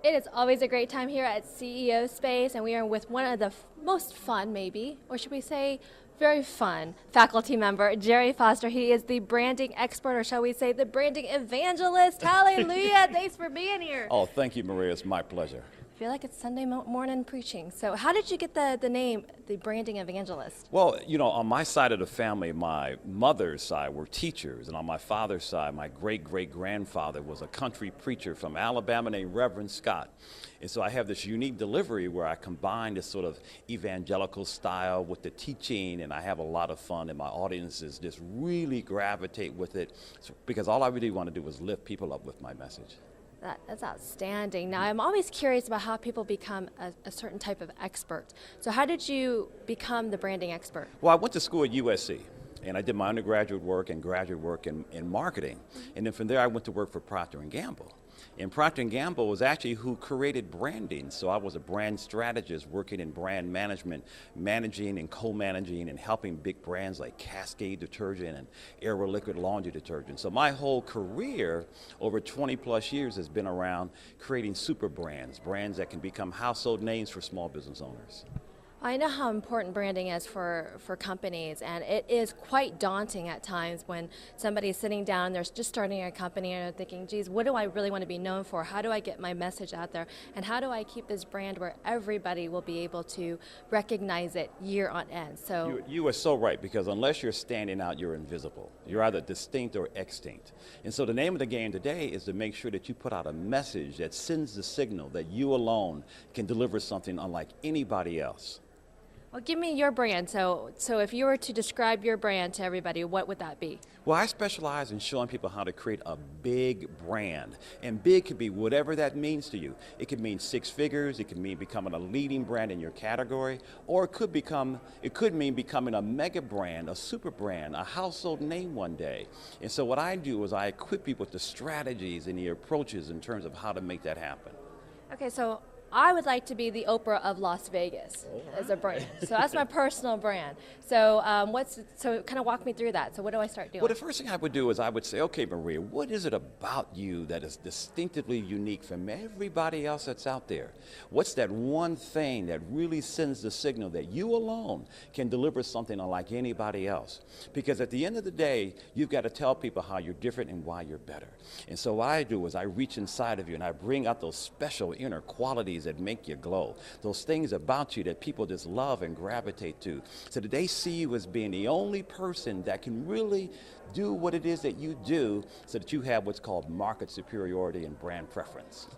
It is always a great time here at CEO Space, and we are with one of the most fun, maybe, or should we say very fun, faculty member, Gerry Foster. He is the branding expert, or shall we say the branding evangelist. Hallelujah. Thanks for being here. Oh, thank you, Maria. It's my pleasure. I feel like it's Sunday morning preaching. So how did you get the name, the branding evangelist? Well, on my side of the family, my mother's side were teachers, and on my father's side, my great-great-grandfather was a country preacher from Alabama named Reverend Scott. And so I have this unique delivery where I combine this sort of evangelical style with the teaching, and I have a lot of fun, and my audiences just really gravitate with it because all I really want to do is lift people up with my message. That's outstanding. Now, I'm always curious about how people become a certain type of expert. So how did you become the branding expert? Well, I went to school at USC, and I did my undergraduate work and graduate work in marketing. And then from there, I went to work for Procter & Gamble. And Procter & Gamble was actually who created branding. So I was a brand strategist working in brand management, managing and co-managing and helping big brands like Cascade detergent and Aero liquid laundry detergent. So my whole career over 20 plus years has been around creating super brands, brands that can become household names for small business owners. I know how important branding is for companies, and it is quite daunting at times when somebody's sitting down, they're just starting a company and they're thinking, geez, what do I really want to be known for? How do I get my message out there? And how do I keep this brand where everybody will be able to recognize it year on end? So you are so right, because unless you're standing out, you're invisible. You're either distinct or extinct. And so the name of the game today is to make sure that you put out a message that sends the signal that you alone can deliver something unlike anybody else. Well, give me your brand. So if you were to describe your brand to everybody, what would that be? Well, I specialize in showing people how to create a big brand. And big could be whatever that means to you. It could mean six figures, it could mean becoming a leading brand in your category, or it could mean becoming a mega brand, a super brand, a household name one day. And so what I do is I equip you with the strategies and the approaches in terms of how to make that happen. Okay, so I would like to be the Oprah of Las Vegas as a brand. So that's my personal brand. So so kind of walk me through that. So what do I start doing? Well, the first thing I would do is I would say, okay, Maria, what is it about you that is distinctively unique from everybody else that's out there? What's that one thing that really sends the signal that you alone can deliver something unlike anybody else? Because at the end of the day, you've got to tell people how you're different and why you're better. And so what I do is I reach inside of you and I bring out those special inner qualities that make you glow, those things about you that people just love and gravitate to, so that they see you as being the only person that can really do what it is that you do, so that you have what's called market superiority and brand preference.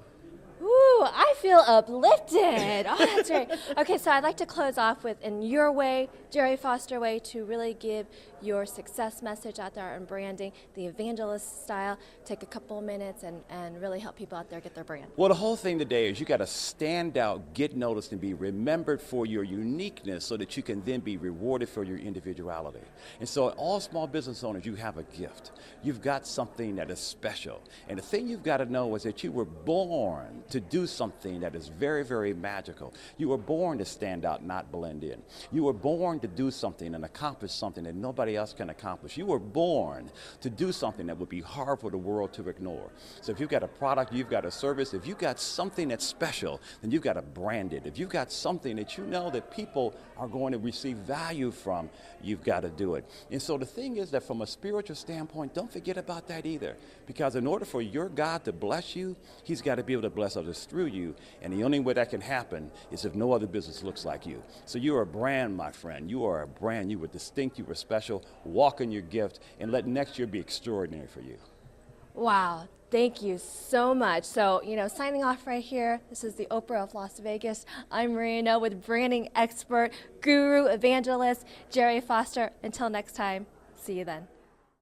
Ooh, I feel uplifted. Oh, that's great. Okay, so I'd like to close off with, in your way, Gerry Foster way, to really give your success message out there on branding, the evangelist style. Take a couple of minutes and really help people out there get their brand. Well, the whole thing today is you got to stand out, get noticed, and be remembered for your uniqueness so that you can then be rewarded for your individuality. And so all small business owners, you have a gift. You've got something that is special. And the thing you've got to know is that you were born to do something that is very, very magical. You were born to stand out, not blend in. You were born to do something and accomplish something that nobody else can accomplish. You were born to do something that would be hard for the world to ignore. So if you've got a product, you've got a service, if you've got something that's special, then you've got to brand it. If you've got something that you know that people are going to receive value from, you've got to do it. And so the thing is that from a spiritual standpoint, don't forget about that either. Because in order for your God to bless you, He's got to be able to bless others through you, and the only way that can happen is if no other business looks like you. So you're a brand, my friend. You are a brand. You were distinct. You were special. Walk in your gift, and let next year be extraordinary for you. Wow. Thank you so much. So, signing off right here, this is the Oprah of Las Vegas. I'm Marina with branding expert, guru, evangelist, Gerry Foster. Until next time, see you then.